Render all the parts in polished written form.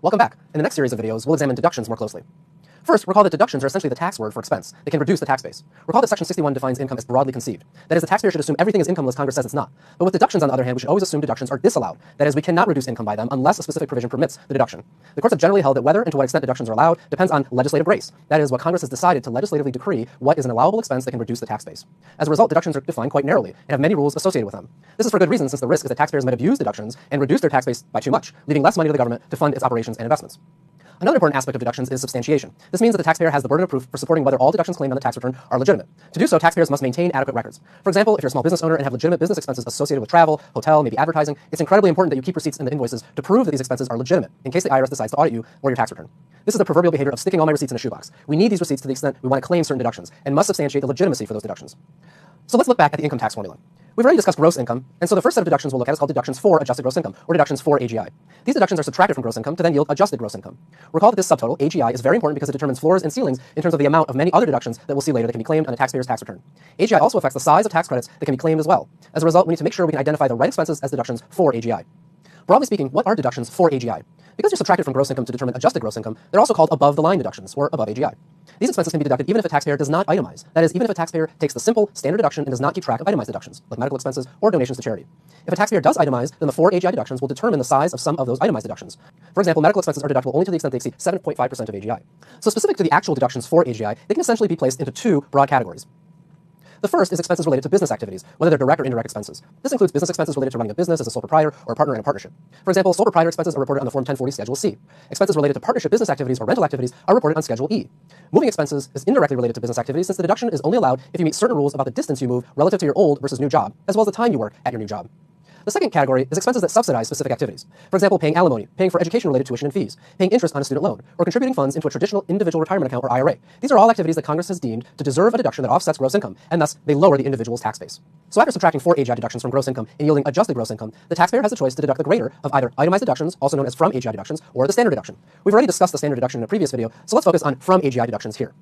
Welcome back. In the next series of videos, we'll examine deductions more closely. First, recall that deductions are essentially the tax word for expense. They can reduce the tax base. Recall that Section 61 defines income as broadly conceived. That is, the taxpayer should assume everything is income unless Congress says it's not. But with deductions, on the other hand, we should always assume deductions are disallowed. That is, we cannot reduce income by them unless a specific provision permits the deduction. The courts have generally held that whether and to what extent deductions are allowed depends on legislative grace. That is, what Congress has decided to legislatively decree what is an allowable expense that can reduce the tax base. As a result, deductions are defined quite narrowly and have many rules associated with them. This is for good reason, since the risk is that taxpayers might abuse deductions and reduce their tax base by too much, leaving less money to the government to fund its operations and investments. Another important aspect of deductions is substantiation. This means that the taxpayer has the burden of proof for supporting whether all deductions claimed on the tax return are legitimate. To do so, taxpayers must maintain adequate records. For example, if you're a small business owner and have legitimate business expenses associated with travel, hotel, maybe advertising, it's incredibly important that you keep receipts and the invoices to prove that these expenses are legitimate in case the IRS decides to audit you or your tax return. This is the proverbial behavior of sticking all my receipts in a shoebox. We need these receipts to the extent we want to claim certain deductions and must substantiate the legitimacy for those deductions. So let's look back at the income tax formula. We've already discussed gross income, and so the first set of deductions we'll look at is called deductions for adjusted gross income, or deductions for AGI. These deductions are subtracted from gross income to then yield adjusted gross income. Recall that this subtotal, AGI, is very important because it determines floors and ceilings in terms of the amount of many other deductions that we'll see later that can be claimed on a taxpayer's tax return. AGI also affects the size of tax credits that can be claimed as well. As a result, we need to make sure we can identify the right expenses as deductions for AGI. Broadly speaking, what are deductions for AGI? Because they're subtracted from gross income to determine adjusted gross income, they're also called above-the-line deductions, or above AGI. These expenses can be deducted even if a taxpayer does not itemize. That is, even if a taxpayer takes the simple, standard deduction and does not keep track of itemized deductions, like medical expenses or donations to charity. If a taxpayer does itemize, then the for AGI deductions will determine the size of some of those itemized deductions. For example, medical expenses are deductible only to the extent they exceed 7.5% of AGI. So specific to the actual deductions for AGI, they can essentially be placed into two broad categories. The first is expenses related to business activities, whether they're direct or indirect expenses. This includes business expenses related to running a business as a sole proprietor or a partner in a partnership. For example, sole proprietor expenses are reported on the Form 1040 Schedule C. Expenses related to partnership business activities or rental activities are reported on Schedule E. Moving expenses is indirectly related to business activities since the deduction is only allowed if you meet certain rules about the distance you move relative to your old versus new job, as well as the time you work at your new job. The second category is expenses that subsidize specific activities. For example, paying alimony, paying for education-related tuition and fees, paying interest on a student loan, or contributing funds into a traditional individual retirement account or IRA. These are all activities that Congress has deemed to deserve a deduction that offsets gross income, and thus they lower the individual's tax base. So after subtracting for AGI deductions from gross income and yielding adjusted gross income, the taxpayer has the choice to deduct the greater of either itemized deductions, also known as from AGI deductions, or the standard deduction. We've already discussed the standard deduction in a previous video, so let's focus on from AGI deductions here.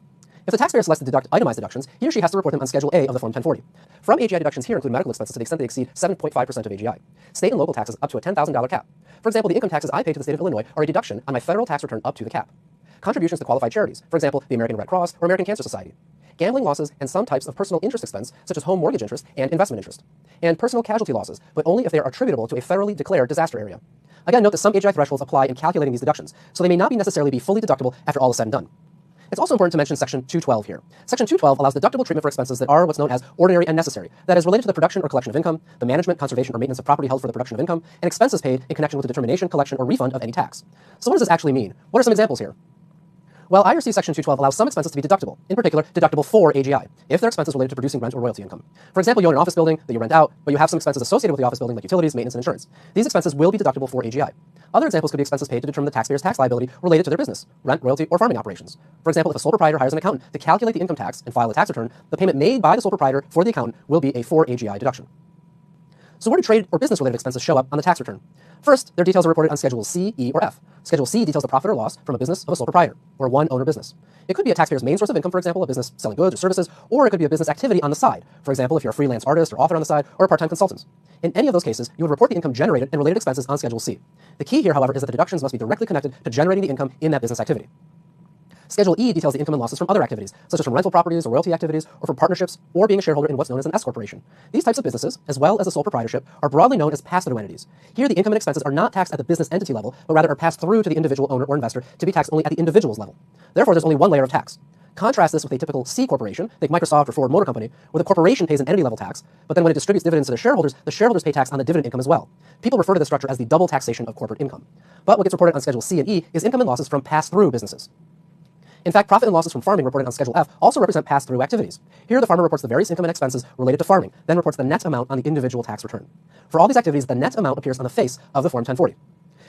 If the taxpayer selects to deduct itemized deductions, he or she has to report them on Schedule A of the Form 1040. From AGI deductions here include medical expenses to the extent they exceed 7.5% of AGI. State and local taxes up to a $10,000 cap. For example, the income taxes I pay to the state of Illinois are a deduction on my federal tax return up to the cap. Contributions to qualified charities, for example, the American Red Cross or American Cancer Society. Gambling losses and some types of personal interest expense, such as home mortgage interest and investment interest. And personal casualty losses, but only if they are attributable to a federally declared disaster area. Again, note that some AGI thresholds apply in calculating these deductions, so they may not necessarily be fully deductible after all is said and done. It's also important to mention Section 212 here. Section 212 allows deductible treatment for expenses that are what's known as ordinary and necessary, that is related to the production or collection of income, the management, conservation, or maintenance of property held for the production of income, and expenses paid in connection with the determination, collection, or refund of any tax. So what does this actually mean? What are some examples here? Well, IRC Section 212 allows some expenses to be deductible, in particular, deductible for AGI, if they're expenses related to producing rent or royalty income. For example, you own an office building that you rent out, but you have some expenses associated with the office building like utilities, maintenance, and insurance. These expenses will be deductible for AGI. Other examples could be expenses paid to determine the taxpayer's tax liability related to their business, rent, royalty, or farming operations. For example, if a sole proprietor hires an accountant to calculate the income tax and file a tax return, the payment made by the sole proprietor for the accountant will be a for AGI deduction. So where do trade or business-related expenses show up on the tax return? First, their details are reported on Schedules C, E, or F. Schedule C details the profit or loss from a business of a sole proprietor, or one owner business. It could be a taxpayer's main source of income, for example, a business selling goods or services, or it could be a business activity on the side. For example, if you're a freelance artist or author on the side, or a part-time consultant. In any of those cases, you would report the income generated and related expenses on Schedule C. The key here, however, is that the deductions must be directly connected to generating the income in that business activity. Schedule E details the income and losses from other activities, such as from rental properties or royalty activities, or from partnerships, or being a shareholder in what's known as an S corporation. These types of businesses, as well as a sole proprietorship, are broadly known as pass-through entities. Here, the income and expenses are not taxed at the business entity level, but rather are passed through to the individual owner or investor to be taxed only at the individual's level. Therefore, there's only one layer of tax. Contrast this with a typical C corporation, think Microsoft or Ford Motor Company, where the corporation pays an entity-level tax, but then when it distributes dividends to the shareholders pay tax on the dividend income as well. People refer to this structure as the double taxation of corporate income. But what gets reported on Schedule C and E is income and losses from pass-through businesses. In fact, profit and losses from farming reported on Schedule F also represent pass-through activities. Here, the farmer reports the various income and expenses related to farming, then reports the net amount on the individual tax return. For all these activities, the net amount appears on the face of the Form 1040.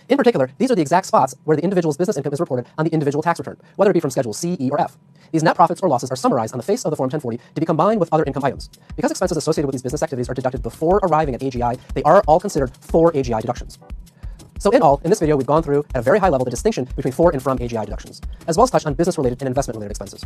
In particular, these are the exact spots where the individual's business income is reported on the individual tax return, whether it be from Schedule C, E, or F. These net profits or losses are summarized on the face of the Form 1040 to be combined with other income items. Because expenses associated with these business activities are deducted before arriving at AGI, they are all considered for AGI deductions. So in all, in this video, we've gone through at a very high level the distinction between for and from AGI deductions, as well as touched on business-related and investment-related expenses.